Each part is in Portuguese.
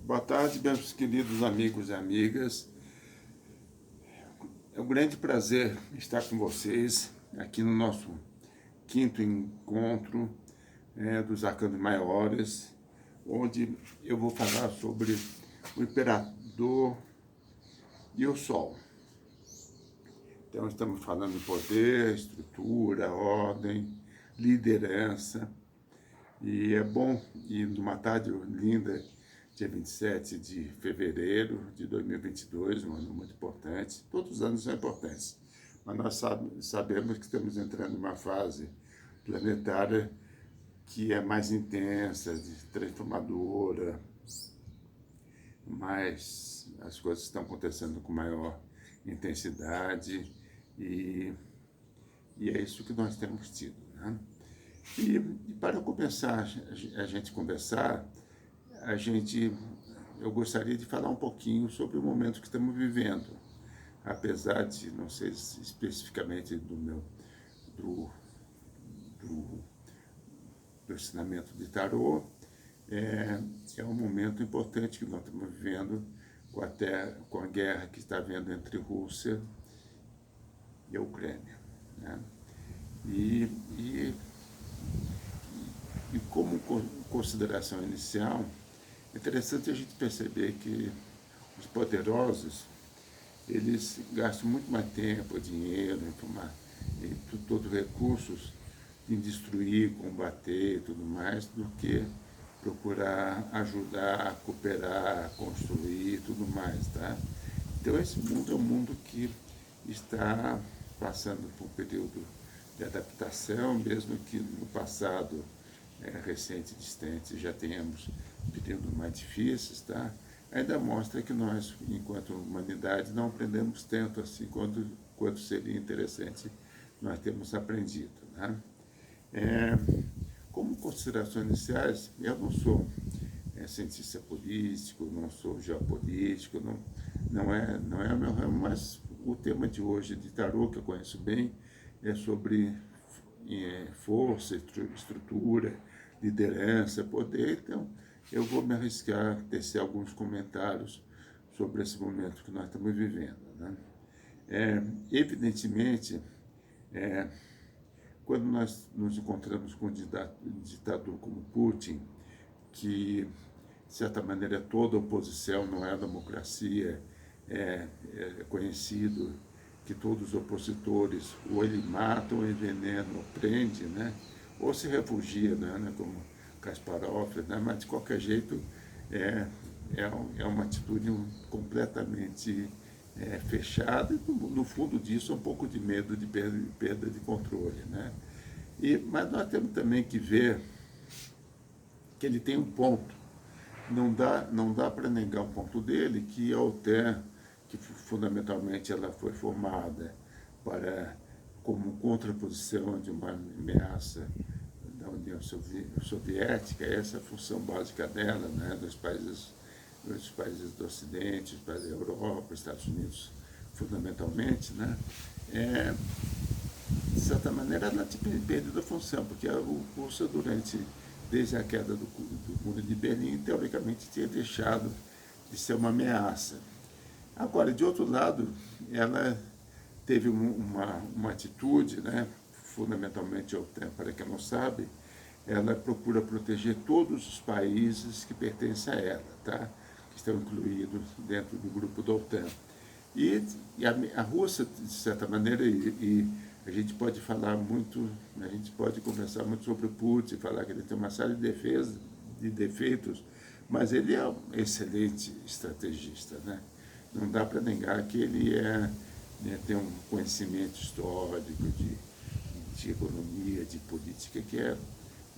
Boa tarde, meus queridos amigos e amigas. É um grande prazer estar com vocês aqui no nosso quinto encontro dos Arcanos Maiores, onde eu vou falar sobre o Imperador e o Sol. Então, estamos falando de poder, estrutura, ordem, liderança. E é bom, e numa tarde linda, dia 27 de fevereiro de 2022, um ano muito importante. Todos os anos são importantes, mas nós sabemos que estamos entrando numa fase planetária que é mais intensa, transformadora, mas as coisas estão acontecendo com maior intensidade e é isso que nós temos tido, né? E para começar a gente conversar, eu gostaria de falar um pouquinho sobre o momento que estamos vivendo, apesar de não ser especificamente do ensinamento de tarô. É um momento importante que nós estamos vivendo com a guerra que está havendo entre Rússia e a Ucrânia, né? E como consideração inicial, é interessante a gente perceber que os poderosos, eles gastam muito mais tempo, dinheiro, todos os recursos em destruir, combater e tudo mais, do que procurar ajudar, cooperar, construir e tudo mais, tá? Então esse mundo é um mundo que está passando por um período de adaptação, mesmo que no passado recente e distante já tenhamos períodos mais difíceis, tá? Ainda mostra que nós, enquanto humanidade, não aprendemos tanto assim quanto seria interessante nós termos aprendido, né? Como considerações iniciais, eu não sou cientista político, não sou geopolítico, não é o meu ramo, mas o tema de hoje de tarô, que eu conheço bem, é sobre força, estrutura, liderança, poder. Então, eu vou me arriscar a tecer alguns comentários sobre esse momento que nós estamos vivendo, né? Evidentemente, quando nós nos encontramos com um ditador como Putin, que, de certa maneira, toda oposição não é a democracia, é conhecido que todos os opositores ou ele matam, ou envenenam, ou prende, né? Ou se refugia, né? Como Kasparov, né? Mas de qualquer jeito é uma atitude completamente fechada e no fundo disso é um pouco de medo de perda de controle, né? Mas nós temos também que ver que ele tem um ponto, não dá para negar o ponto dele, que a OTAN, que fundamentalmente ela foi formada como contraposição de uma ameaça da União Soviética, essa é a função básica dela, né, dos países do Ocidente, os países da Europa, Estados Unidos, fundamentalmente, né? De certa maneira, ela tinha perdido a função, porque a Rússia, desde a queda do Muro de Berlim, teoricamente tinha deixado de ser uma ameaça. Agora, de outro lado, ela teve uma atitude, né? Fundamentalmente a OTAN, para quem não sabe, ela procura proteger todos os países que pertencem a ela, tá? Que estão incluídos dentro do grupo da OTAN. E a Rússia, de certa maneira, e a gente pode conversar muito sobre o Putin, falar que ele tem uma série de defeitos, mas ele é um excelente estrategista, né? Não dá para negar que ele tem um conhecimento histórico, de economia, de política, que é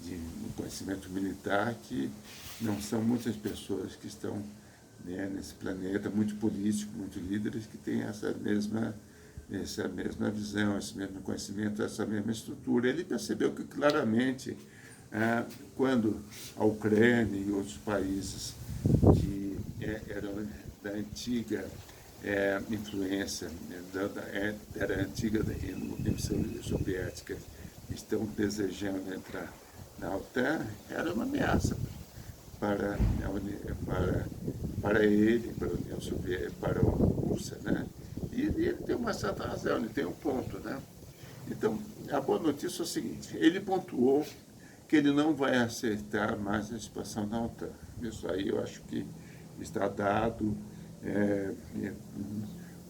de um conhecimento militar que não são muitas pessoas que estão nesse planeta, muito políticos, muito líderes, que têm essa mesma visão, esse mesmo conhecimento, essa mesma estrutura. Ele percebeu que claramente, quando a Ucrânia e outros países que eram da antiga influência, era antiga União Soviética, estão desejando entrar na OTAN, era uma ameaça para para ele, para a União Soviética, para a Rússia, né? E ele tem uma certa razão, ele tem um ponto, né? Então, a boa notícia é o seguinte, ele pontuou que ele não vai aceitar mais a expansão da OTAN. Isso aí eu acho que está dado. É,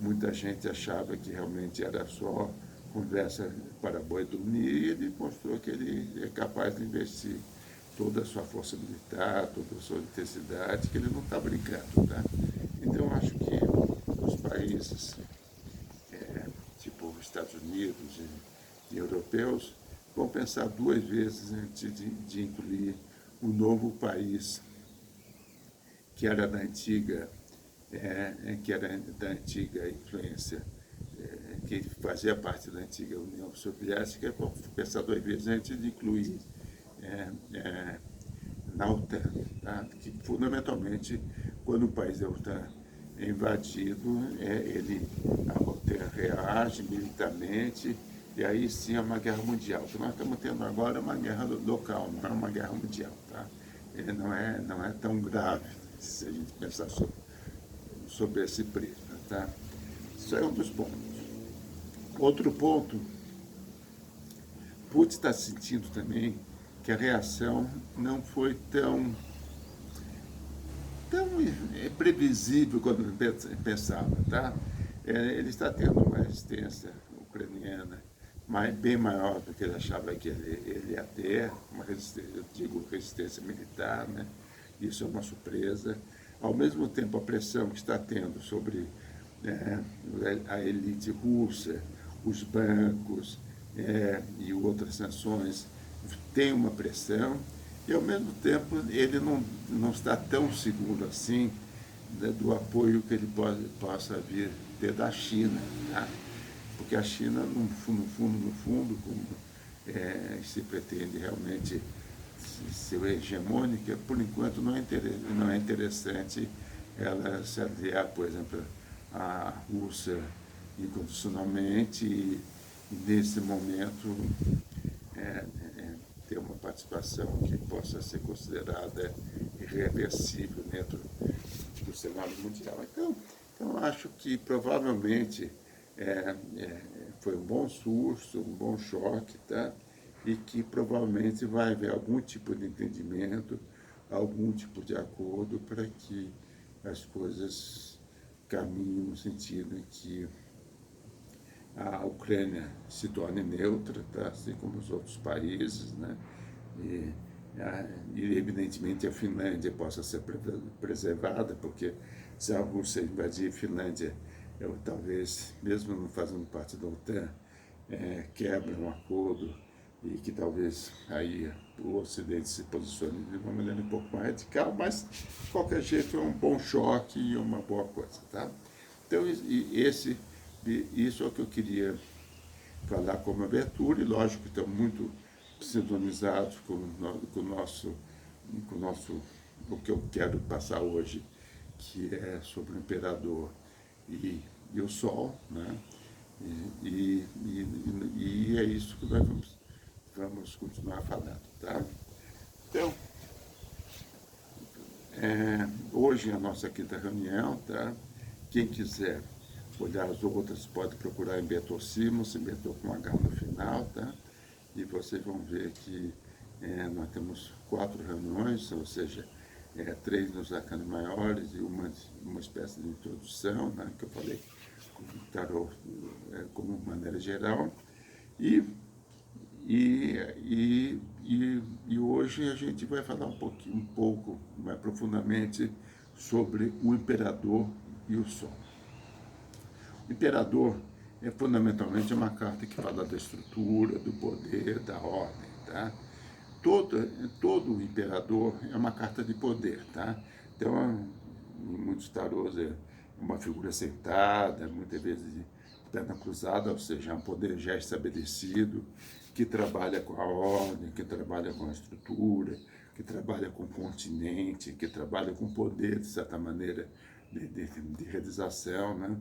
muita gente achava que realmente era só conversa para boi dormir, e ele mostrou que ele é capaz de investir toda a sua força militar, toda a sua intensidade, que ele não está brincando. Tá? Então, eu acho que os países, tipo os Estados Unidos e europeus, vão pensar duas vezes antes de incluir um novo país que era da antiga, influência, que fazia parte da antiga União Soviética, vão pensar duas vezes antes de incluir na OTAN, tá? Que fundamentalmente, quando o país da OTAN é invadido, a OTAN reage militarmente, e aí sim é uma guerra mundial. O que nós estamos tendo agora é uma guerra local, não é uma guerra mundial. Tá? Ele não é tão grave se a gente pensar sobre esse prisma. Tá? Isso é um dos pontos. Outro ponto, Putin está sentindo também que a reação não foi tão previsível quando ele pensava. Tá? Ele está tendo uma resistência ucraniana bem maior do que ele achava que ele ia ter, uma resistência, eu digo resistência militar, né? Isso é uma surpresa. Ao mesmo tempo, a pressão que está tendo sobre a elite russa, os bancos e outras sanções, tem uma pressão, e ao mesmo tempo ele não está tão seguro assim, né, do apoio que ele possa vir ter da China. Tá? Porque a China, no fundo, como se pretende realmente ser hegemônica, por enquanto não é interessante ela se aliar, por exemplo, à Rússia incondicionalmente e nesse momento ter uma participação que possa ser considerada irreversível dentro do cenário mundial. Então eu acho que provavelmente foi um bom susto, um bom choque, tá? E que provavelmente vai haver algum tipo de entendimento, algum tipo de acordo para que as coisas caminhem no sentido em que a Ucrânia se torne neutra, tá? Assim como os outros países, né? E, evidentemente a Finlândia possa ser preservada, porque se a Rússia invadir a Finlândia, talvez, mesmo não fazendo parte da OTAN, quebra um acordo e que talvez aí o Ocidente se posicione de uma maneira um pouco mais radical, mas de qualquer jeito é um bom choque e uma boa coisa. Tá? Então, isso é o que eu queria falar como abertura, e lógico que estão muito sintonizados com o que eu quero passar hoje, que é sobre o imperador e o sol, né? E é isso que nós vamos continuar falando, tá? Então, hoje é a nossa quinta reunião, tá? Quem quiser olhar as outras pode procurar em Beto Simons, Beto com H no final, tá? E vocês vão ver que nós temos 4 reuniões, ou seja, 3 nos arcanos maiores e uma espécie de introdução, né, que eu falei com o tarô como maneira geral. E hoje a gente vai falar um pouco mais profundamente sobre o imperador e o sol. O imperador fundamentalmente uma carta que fala da estrutura, do poder, da ordem, tá? Todo imperador é uma carta de poder, tá? Então, em muitos tarôs é uma figura sentada, muitas vezes de perna cruzada, ou seja, um poder já estabelecido, que trabalha com a ordem, que trabalha com a estrutura, que trabalha com o continente, que trabalha com o poder, de certa maneira, de realização, né?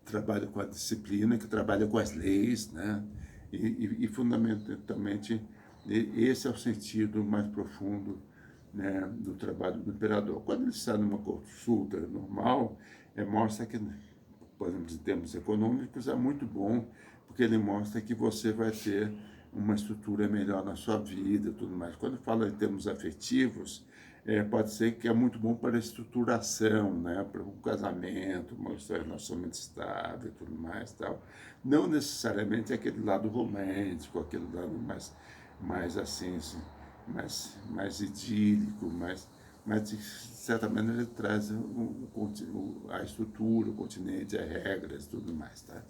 Trabalha com a disciplina, que trabalha com as leis, né? E fundamentalmente, esse é o sentido mais profundo né, do trabalho do imperador. Quando ele está numa consulta normal, mostra que, por exemplo, em termos econômicos, é muito bom, porque ele mostra que você vai ter uma estrutura melhor na sua vida e tudo mais. Quando fala em termos afetivos, pode ser que é muito bom para a estruturação, né? Para um casamento, uma relacionamento estável e tudo mais. Tal. Não necessariamente aquele lado romântico, aquele lado mais assim, mais idílico, mas de certa maneira ele traz a estrutura, o continente, as regras e tudo mais. Tá?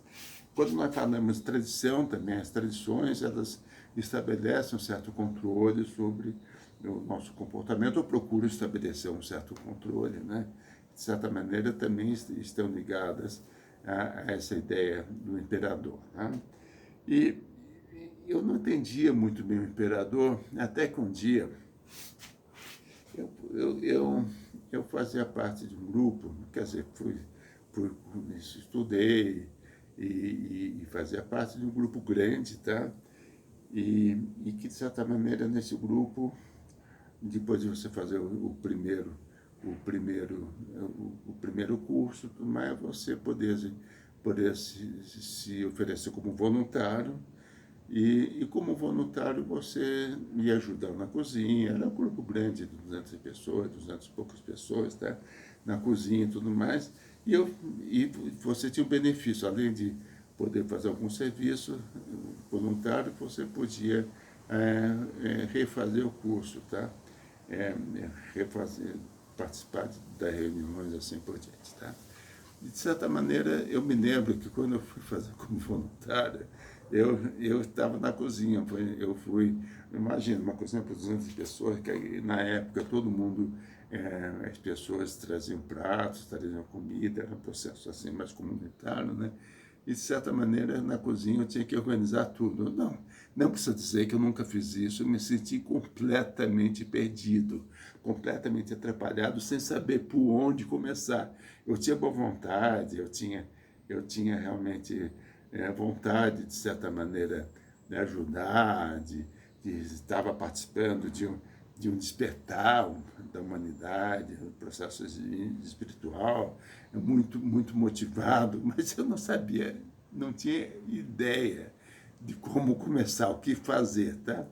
Quando nós falamos de tradição também, as tradições, elas estabelecem um certo controle sobre o nosso comportamento, ou procuram estabelecer um certo controle, né? De certa maneira também estão ligadas a essa ideia do imperador. Né? E eu não entendia muito bem o imperador, até que um dia eu fazia parte de um grupo, quer dizer, estudei e fazia parte de um grupo grande, tá? E que, de certa maneira, nesse grupo, depois de você fazer o primeiro curso, mas você poder se oferecer como voluntário, e como voluntário você ia ajudar na cozinha, era um grupo grande de 200 pessoas, 200 e poucas pessoas, tá? Na cozinha e tudo mais, e você tinha o benefício, além de poder fazer algum serviço voluntário, você podia refazer o curso, tá? Refazer, participar das reuniões assim por diante, tá? De certa maneira, eu me lembro que quando eu fui fazer como voluntário, eu estava na cozinha, imagina, uma cozinha para 200 pessoas, que na época todo mundo, as pessoas traziam pratos, traziam comida, era um processo assim mais comunitário, né? E, de certa maneira, na cozinha eu tinha que organizar tudo. Não precisa dizer que eu nunca fiz isso, eu me senti completamente perdido, completamente atrapalhado, sem saber por onde começar. Eu tinha boa vontade, eu tinha realmente vontade, de certa maneira, de ajudar, estava participando de um despertar da humanidade, um processo espiritual, muito, muito motivado, mas eu não sabia, não tinha ideia de como começar, o que fazer, tá?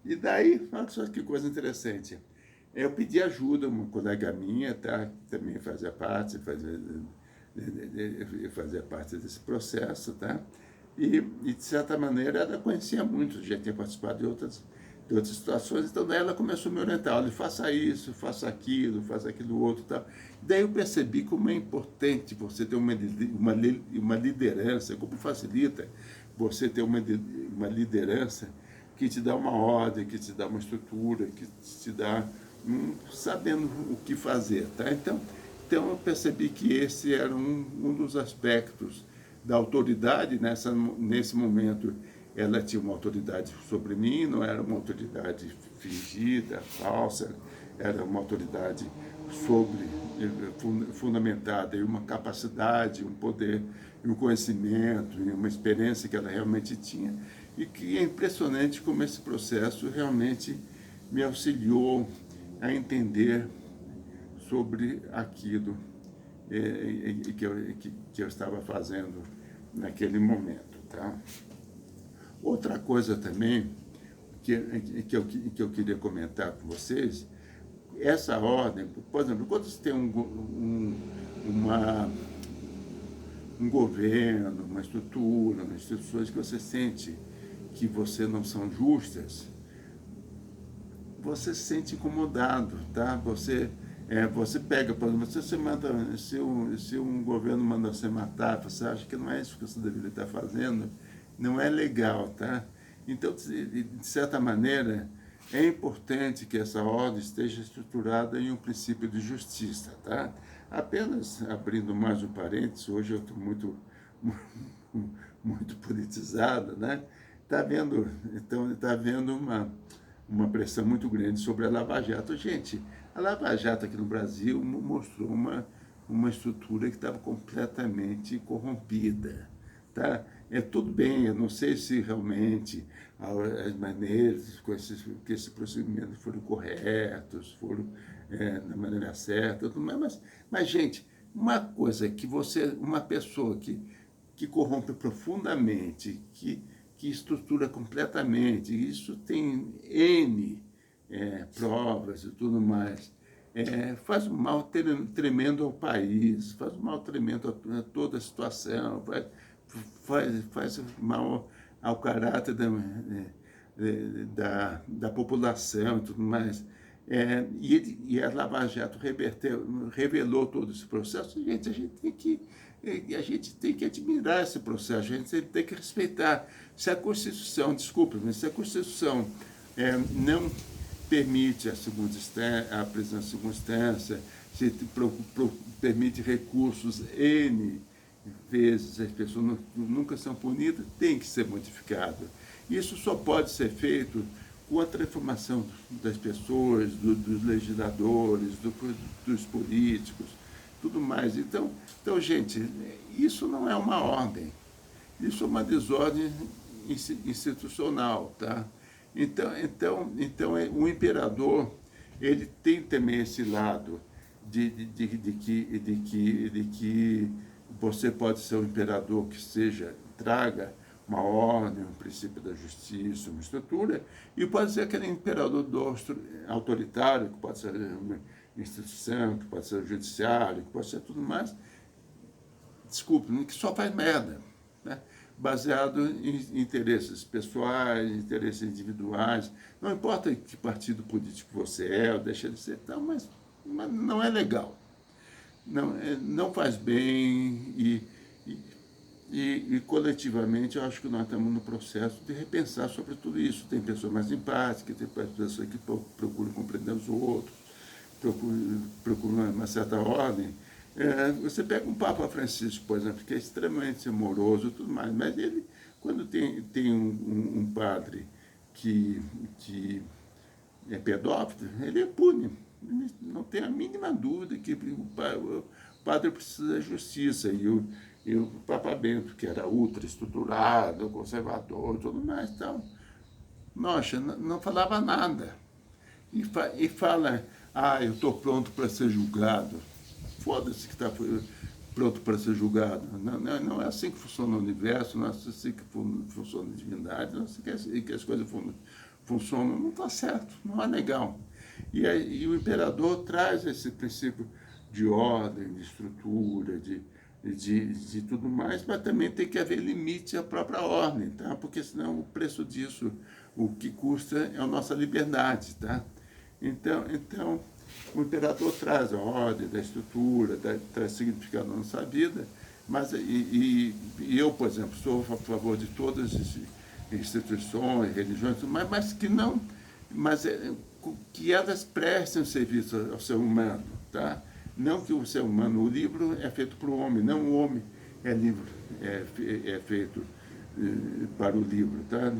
E daí, olha só que coisa interessante. Eu pedi ajuda, uma colega minha, tá? Que também fazia parte desse processo, tá? E, de certa maneira, ela conhecia muito, já tinha participado de outras situações, então daí ela começou a me orientar, olha, faça isso, faça aquilo outro, tá? Daí eu percebi como é importante você ter uma liderança, como facilita você ter uma liderança que te dá uma ordem, que te dá uma estrutura, que te dá sabendo o que fazer, tá? Então eu percebi que esse era um dos aspectos da autoridade. Nesse momento, ela tinha uma autoridade sobre mim, não era uma autoridade fingida, falsa, era uma autoridade fundamentada em uma capacidade, um poder, um conhecimento, e uma experiência que ela realmente tinha. E que é impressionante como esse processo realmente me auxiliou a entender sobre aquilo que eu estava fazendo naquele momento. Tá? Outra coisa também que eu queria comentar com vocês, essa ordem, por exemplo, quando você tem um governo, uma estrutura, instituições que você sente que você não são justas, você se sente incomodado, tá? Você pega, por exemplo, se um governo manda você matar, você acha que não é isso que você deveria estar fazendo, não é legal, tá? Então, de certa maneira, é importante que essa ordem esteja estruturada em um princípio de justiça, tá? Apenas abrindo mais um parênteses, hoje eu estou muito politizado, né? Está havendo uma pressão muito grande sobre a Lava Jato. Gente, a Lava Jato aqui no Brasil mostrou uma estrutura que estava completamente corrompida. Tá? tudo bem, eu não sei se realmente as maneiras que esse procedimento foram corretos, foram da maneira certa, tudo mais, mas, gente, uma coisa que uma pessoa que corrompe profundamente, que estrutura completamente, isso tem N provas e tudo mais, faz um mal tremendo ao país, faz um mal tremendo a toda a situação, faz mal ao caráter da população e tudo mais. E a Lava Jato revelou todo esse processo. A gente tem que admirar esse processo, a gente tem que respeitar. Se a Constituição, desculpa, mas se a Constituição não permite a prisão em segunda instância, se permite recursos N vezes, as pessoas nunca são punidas, tem que ser modificado. Isso só pode ser feito com a transformação das pessoas, dos legisladores, dos políticos, tudo mais. Então, gente, isso não é uma ordem, isso é uma desordem institucional, tá? Então, o imperador, ele tem também esse lado de que você pode ser um imperador que traga uma ordem, um princípio da justiça, uma estrutura, e pode ser aquele imperador autoritário, que pode ser uma instituição, que pode ser o judiciário, que pode ser tudo mais, desculpe, que só faz merda, né? Baseado em interesses pessoais, interesses individuais, não importa que partido político você ou deixa de ser, então, mas não é legal, não faz bem e coletivamente eu acho que nós estamos no processo de repensar sobre tudo isso. Tem pessoas mais empáticas, tem pessoas que procuram compreender os outros, procuram uma certa ordem. Você pega um Papa Francisco, por exemplo, que é extremamente amoroso e tudo mais, mas ele, quando tem um padre que é pedófilo, ele pune. Ele não tem a mínima dúvida que o padre precisa da justiça. E o Papa Bento, que era ultra estruturado, conservador, tudo mais, então, nossa, não falava nada. E fala, eu estou pronto para ser julgado. Foda-se que está pronto para ser julgado. Não é assim que funciona o universo, não é assim que funciona a divindade, não é assim que as coisas funcionam. Não está certo, não é legal. E o imperador traz esse princípio de ordem, de estrutura, de tudo mais, mas também tem que haver limite à própria ordem, tá? Porque senão o preço disso, o que custa é a nossa liberdade, tá? Então o imperador traz a ordem, da estrutura, traz significado na nossa vida, mas eu, por exemplo, sou a favor de todas as instituições, religiões, mas que elas prestem um serviço ao ser humano, tá? Não que o ser humano, o livro é feito para o homem, não o homem é feito para o livro, tá?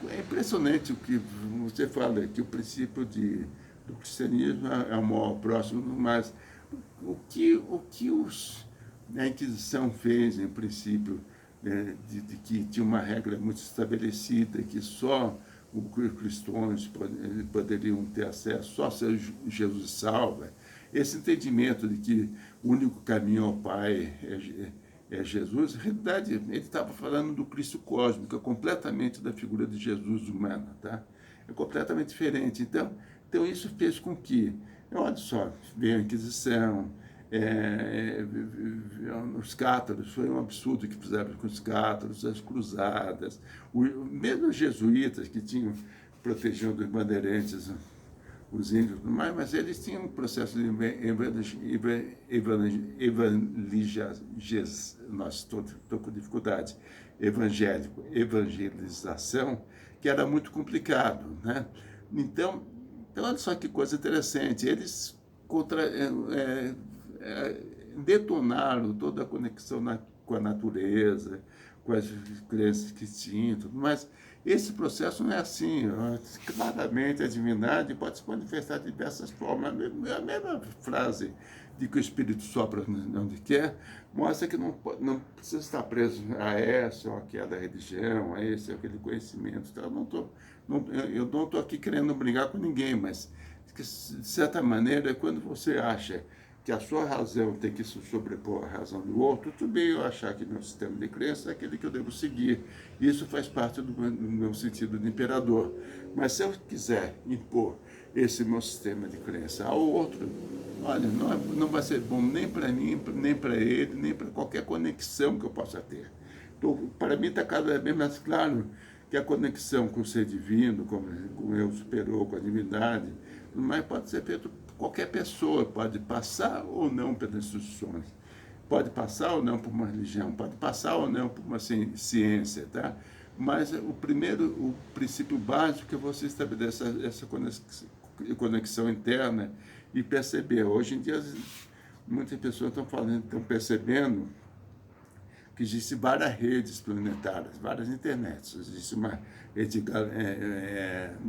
É impressionante o que você fala, que o princípio do cristianismo é o maior próximo, mas o que a Inquisição fez, em princípio, de que tinha uma regra muito estabelecida, que só os cristãos poderiam ter acesso, só se Jesus salva. Esse entendimento de que o único caminho ao Pai é Jesus, na realidade, ele estava falando do Cristo cósmico, completamente da figura de Jesus humana, tá? É completamente diferente. Então isso fez com que, olha só, veio a Inquisição, os cátaros, foi um absurdo que fizeram com os cátaros, as cruzadas, mesmo os jesuítas que tinham protegido os bandeirantes, os índios, mas eles tinham um processo de evangelização, que era muito complicado, né? Então, olha só que coisa interessante, eles detonaram toda a conexão com a natureza, com as crenças que tinham, tudo mais, Esse processo não é assim. Claramente, a divindade pode se manifestar de diversas formas. A mesma frase de que o Espírito sopra onde quer, mostra que não precisa estar preso a essa ou aquela religião, a esse ou aquele conhecimento. Então, eu não estou aqui querendo brigar com ninguém, mas, de certa maneira, quando você acha que a sua razão tem que se sobrepor à razão do outro, tudo bem eu achar que meu sistema de crença é aquele que eu devo seguir. Isso faz parte do meu sentido de imperador. Mas se eu quiser impor esse meu sistema de crença ao outro, olha, não vai ser bom nem para mim, nem para ele, nem para qualquer conexão que eu possa ter. Então, para mim está cada vez mais claro que a conexão com o ser divino, com o eu superior, com a divindade, mas pode ser feito por qualquer pessoa, pode passar ou não pelas instituições, pode passar ou não por uma religião, pode passar ou não por uma ciência, tá? Mas o princípio básico é você estabelecer essa conexão interna e perceber. Hoje em dia, muitas pessoas estão percebendo que existem várias redes planetárias, várias internets. Existe uma rede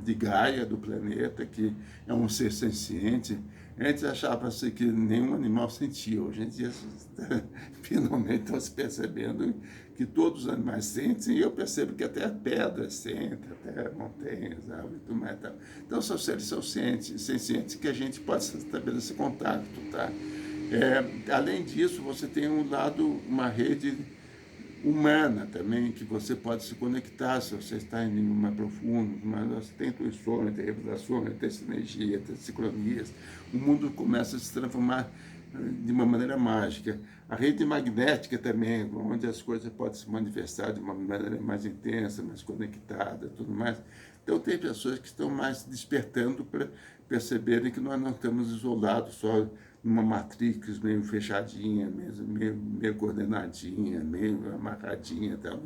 de Gaia do planeta, que é um ser senciente. Antes achava-se que nenhum animal sentia. Hoje em dia, finalmente estão se percebendo que todos os animais sentem, e eu percebo que até pedras sentem, até montanhas, árvores e tudo mais. Então, são seres sencientes que a gente pode estabelecer contato, tá? Além disso, você tem uma rede humana também, que você pode se conectar se você está em nível mais profundo, mas você tem intuições, tem revelações, tem sinergia, tem sincronias. O mundo começa a se transformar de uma maneira mágica. A rede magnética também, onde as coisas podem se manifestar de uma maneira mais intensa, mais conectada, tudo mais. Então, tem pessoas que estão mais despertando para perceberem que nós não estamos isolados só numa matrix meio fechadinha, meio coordenadinha, meio amarradinha. Tá?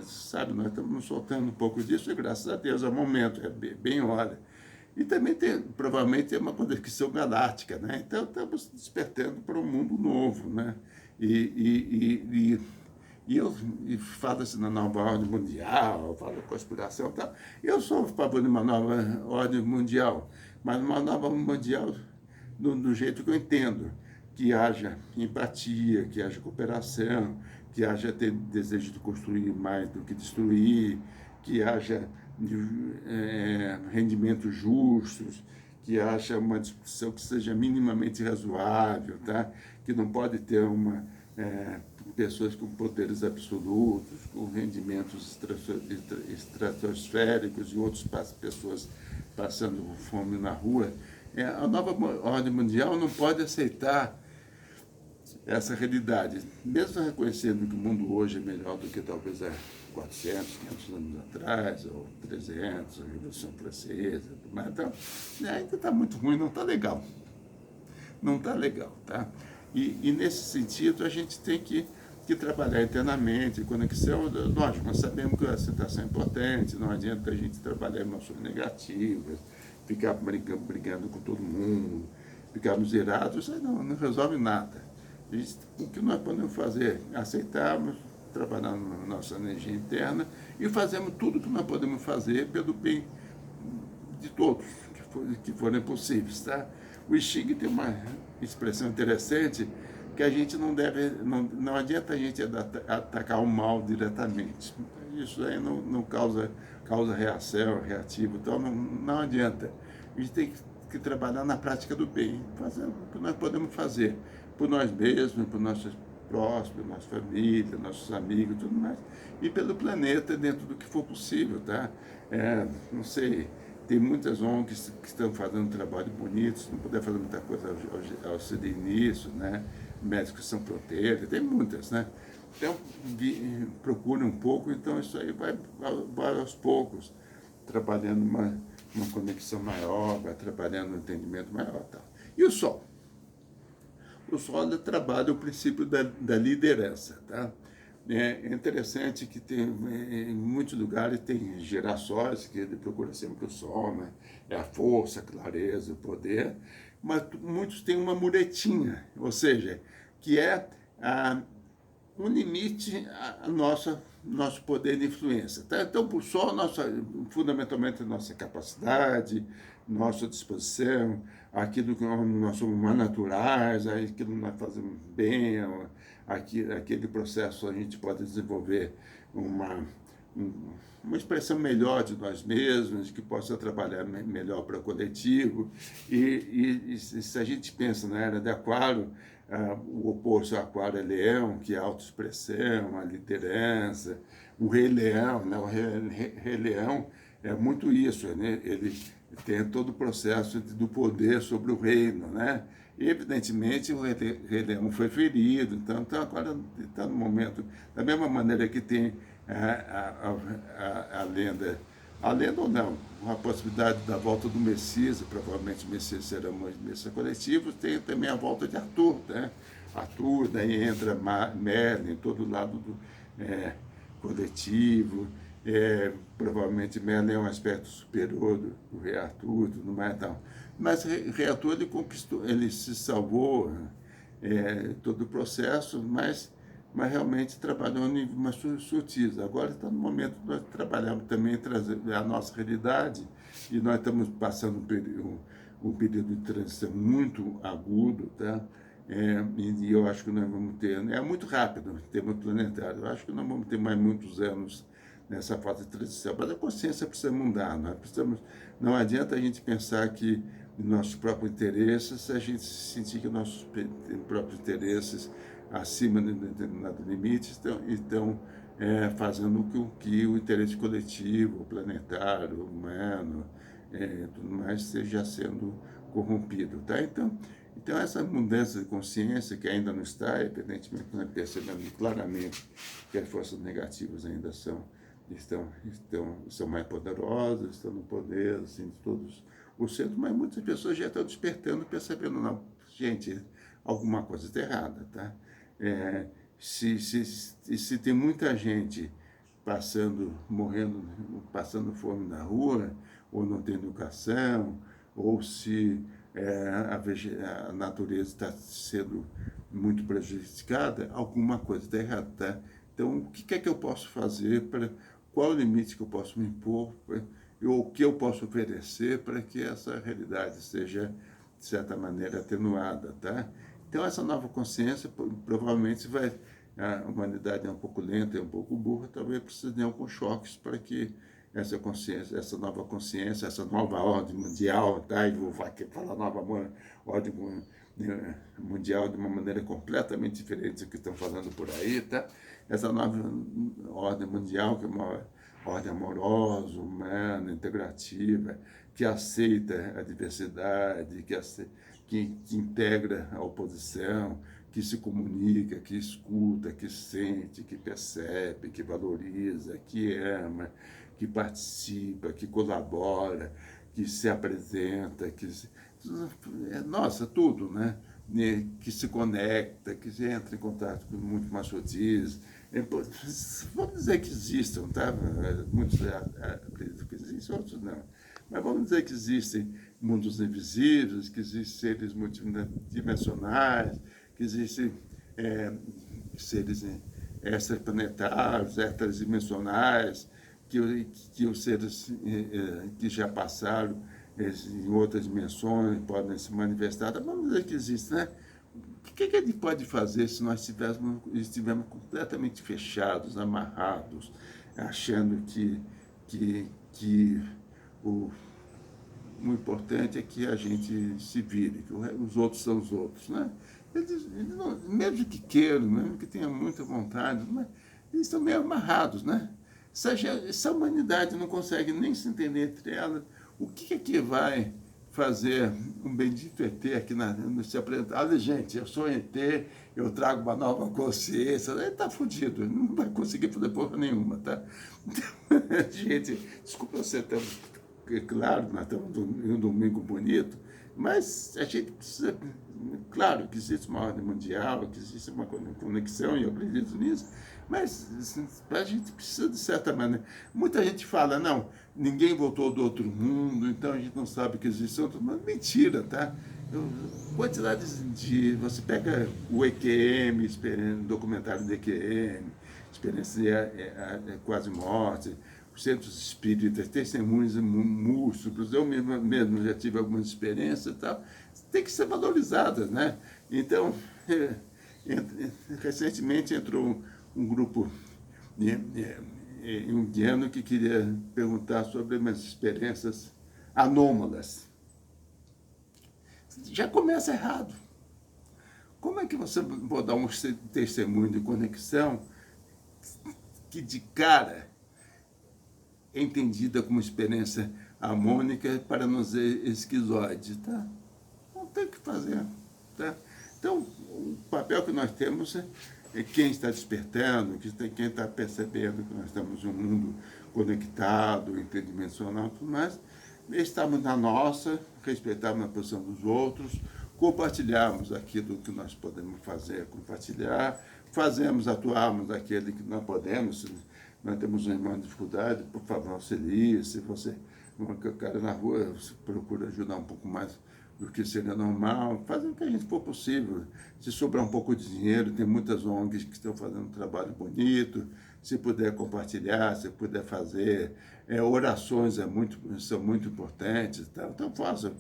Sabe, nós estamos nos soltando um pouco disso e, graças a Deus, é o momento, é bem hora. E também provavelmente tem uma conexão galáctica, né? Então, estamos despertando para um mundo novo, né? E fala-se na nova ordem mundial, fala da conspiração e tal. Eu sou a favor de uma nova ordem mundial, mas uma nova mundial do jeito que eu entendo, que haja empatia, que haja cooperação, que haja ter desejo de construir mais do que destruir, que haja rendimentos justos, que haja uma discussão que seja minimamente razoável, tá? Que não pode ter pessoas com poderes absolutos, com rendimentos estratosféricos e outras pessoas passando fome na rua. A nova ordem mundial não pode aceitar essa realidade, mesmo reconhecendo que o mundo hoje é melhor do que talvez há 400, 500 anos atrás, ou 300, a Revolução Francesa, mas então, ainda está muito ruim, não está legal. Não está legal, tá? E nesse sentido, a gente tem que trabalhar internamente, conexão. Lógico, nós sabemos que a aceitação é importante, não adianta a gente trabalhar emoções negativas, ficar brigando com todo mundo, ficarmos irados, isso não resolve nada. O que nós podemos fazer? Aceitarmos, trabalhar na nossa energia interna e fazermos tudo o que nós podemos fazer pelo bem de todos que forem possíveis, tá? O I Ching tem uma expressão interessante que a gente não adianta a gente atacar o mal diretamente. Isso aí não causa reação, reativo, então não adianta. A gente tem que trabalhar na prática do bem, fazer o que nós podemos fazer por nós mesmos, por nossos próximos, nossa família, nossos amigos, tudo mais, e pelo planeta dentro do que for possível, tá? Não sei, tem muitas ONGs que estão fazendo trabalho bonito, se não puder fazer muita coisa, auxiliar nisso, né? Médicos Sem Fronteiras, tem muitas, né? Então, procure um pouco, então isso aí vai aos poucos, trabalhando uma conexão maior, vai trabalhando um entendimento maior. Tal. E o Sol? O Sol trabalha o princípio da liderança, tá? É interessante que em muitos lugares tem girassóis, que ele procura sempre o Sol, né? É a força, a clareza, o poder, mas muitos têm uma muretinha, ou seja, que é um limite à nossa nosso poder de influência. Tá? Então, por só fundamentalmente nossa capacidade, nossa disposição, aquilo que nós somos mais naturais, aquilo que nós fazemos bem, aquele processo a gente pode desenvolver uma, uma expressão melhor de nós mesmos, que possa trabalhar melhor para o coletivo. E se a gente pensa na era de Aquário, o oposto ao Aquário é Leão, que é a autoexpressão, a liderança. O Rei Leão, né? O Rei Leão é muito isso, né? Ele tem todo o processo do poder sobre o reino, né? E, evidentemente, o Rei Leão foi ferido, então agora está no momento, da mesma maneira que tem a lenda ou não, a possibilidade da volta do Messias, provavelmente o Messias será um Messias coletivo, tem também a volta de Arthur, né? Arthur, daí entra Merlin, todo lado do coletivo, provavelmente Merlin é um aspecto superior do Rei Arthur, tudo mais e tal. Mas o Rei Arthur, ele conquistou, ele se salvou todo o processo, mas realmente trabalhou em nível mais sutis. Agora está no momento de nós trabalharmos também, trazer a nossa realidade, e nós estamos passando um período de transição muito agudo, tá? E eu acho que nós vamos ter, é muito rápido em termos planetários, eu acho que nós vamos ter mais muitos anos nessa fase de transição, mas a consciência precisa mudar, não adianta a gente pensar que nossos próprios interesses, a gente sentir que nossos próprios interesses acima de determinados limites estão fazendo com que o interesse coletivo, planetário, humano, tudo mais, esteja sendo corrompido. Tá? Então, essa mudança de consciência, que ainda não está, evidentemente, nós percebemos claramente que as forças negativas ainda são mais poderosas, estão no poder assim, de todos os centros, mas muitas pessoas já estão despertando, percebendo, não, gente, alguma coisa está errada, tá? Se tem muita gente morrendo, passando fome na rua, ou não tem educação, ou se a natureza está sendo muito prejudicada, alguma coisa está errada, tá? Então, o que é que eu posso fazer qual o limite que eu posso me impor, ou o que eu posso oferecer para que essa realidade seja, de certa maneira, atenuada, tá? Então, essa nova consciência, provavelmente a humanidade é um pouco lenta, é um pouco burra, talvez precise de alguns choques para que essa consciência, essa nova consciência, essa nova ordem mundial, tá? E vou falar nova ordem mundial de uma maneira completamente diferente do que estão falando por aí, tá? Essa nova ordem mundial, que é uma ordem amorosa, humana, integrativa, que aceita a diversidade, que integra a oposição, que se comunica, que escuta, que sente, que percebe, que valoriza, que ama, que participa, que colabora, que se apresenta, nossa, tudo, né? Que se conecta, que entra em contato com muito mais sutis. Vamos dizer que existam, tá? Muitos acreditam que existem, outros não. Mas vamos dizer que existem mundos invisíveis, que existem seres multidimensionais, que existem seres extraplanetários, extradimensionais, que os seres que já passaram em outras dimensões podem se manifestar. Vamos dizer que existe, né? O que a gente pode fazer se nós estivermos completamente fechados, amarrados, achando que o importante é que a gente se vire, que os outros são os outros, né? Eles mesmo que queiram, mesmo que tenham muita vontade, mas eles estão meio amarrados, né? Essa humanidade não consegue nem se entender entre elas. O que é que vai fazer um bendito ET aqui se apresentar? Olha, gente, eu sou ET, eu trago uma nova consciência. Ele está fudido, não vai conseguir fazer porra nenhuma, tá? Então, gente, desculpa você ter... Claro, nós estamos em um domingo bonito, mas a gente precisa... Claro que existe uma ordem mundial, que existe uma conexão, e eu acredito nisso, mas a gente precisa, de certa maneira... Muita gente fala, não, ninguém voltou do outro mundo, então a gente não sabe que existe outro mundo. Mentira, tá? Quantidade de... Você pega o EQM, documentário do EQM, experiências quase morte, os centros espíritas, testemunhos múltiplos, eu mesmo já tive algumas experiências e tal, tem que ser valorizadas, né? Então, recentemente entrou um grupo indiano que queria perguntar sobre umas experiências anômalas. Já começa errado. Como é que você pode dar um testemunho de conexão que de cara é entendida como experiência harmônica para não ser esquizoide, tá? Não tem o que fazer, tá? Então, o papel que nós temos é quem está despertando, quem está percebendo que nós estamos em um mundo conectado, interdimensional, tudo mais, estamos na nossa, respeitarmos a posição dos outros, compartilharmos aquilo que nós podemos fazer, compartilhar, atuarmos aquele que não podemos. Se nós temos uma dificuldade, por favor, auxilie. Se você, um cara na rua, procura ajudar um pouco mais do que seria normal, fazer o que a gente for possível. Se sobrar um pouco de dinheiro, tem muitas ONGs que estão fazendo um trabalho bonito, se puder compartilhar, se puder fazer, orações são muito importantes, tá? Então faça,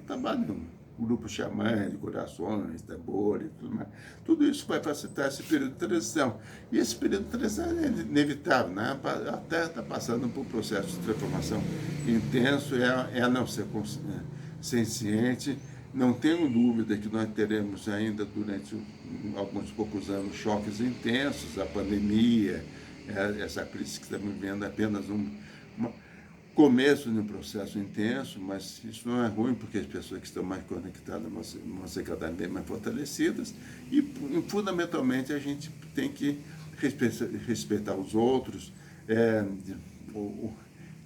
trabalho um grupo xamã de corações, tambores, tudo mais. Tudo isso vai facilitar esse período de transição. E esse período de transição é inevitável, né? A Terra está passando por um processo de transformação intenso, é não ser senciente. Não tenho dúvida que nós teremos ainda, durante alguns poucos anos, choques intensos, a pandemia, essa crise que estamos vivendo, apenas começo de um processo intenso, mas isso não é ruim, porque as pessoas que estão mais conectadas vão ser cada vez mais fortalecidas, e fundamentalmente a gente tem que respeitar os outros.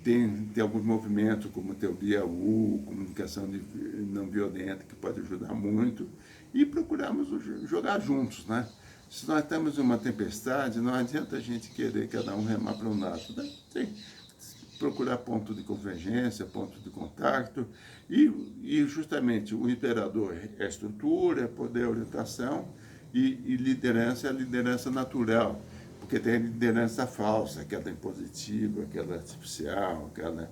Tem alguns movimentos, como teoria U, comunicação não violenta, que pode ajudar muito, e procurarmos jogar juntos, né? Se nós estamos em uma tempestade, não adianta a gente querer cada um remar para um lado, né? Tem procurar ponto de convergência, ponto de contato, e justamente o imperador é a estrutura, é poder, a orientação, e liderança é a liderança natural, porque tem a liderança falsa, aquela impositiva, aquela artificial, aquela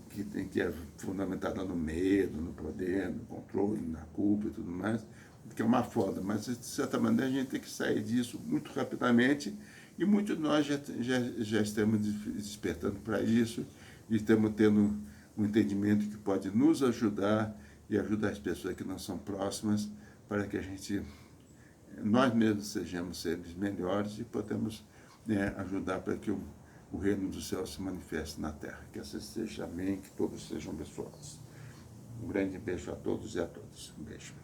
que é fundamentada no medo, no poder, no controle, na culpa e tudo mais, que é uma foda, mas de certa maneira a gente tem que sair disso muito rapidamente, e muitos de nós já estamos despertando para isso, e estamos tendo um entendimento que pode nos ajudar e ajudar as pessoas que não são próximas, para que nós mesmos sejamos seres melhores e podemos ajudar para que o reino do céu se manifeste na terra. Que assim seja, amém, que todos sejam abençoados. Um grande beijo a todos e a todas. Um beijo.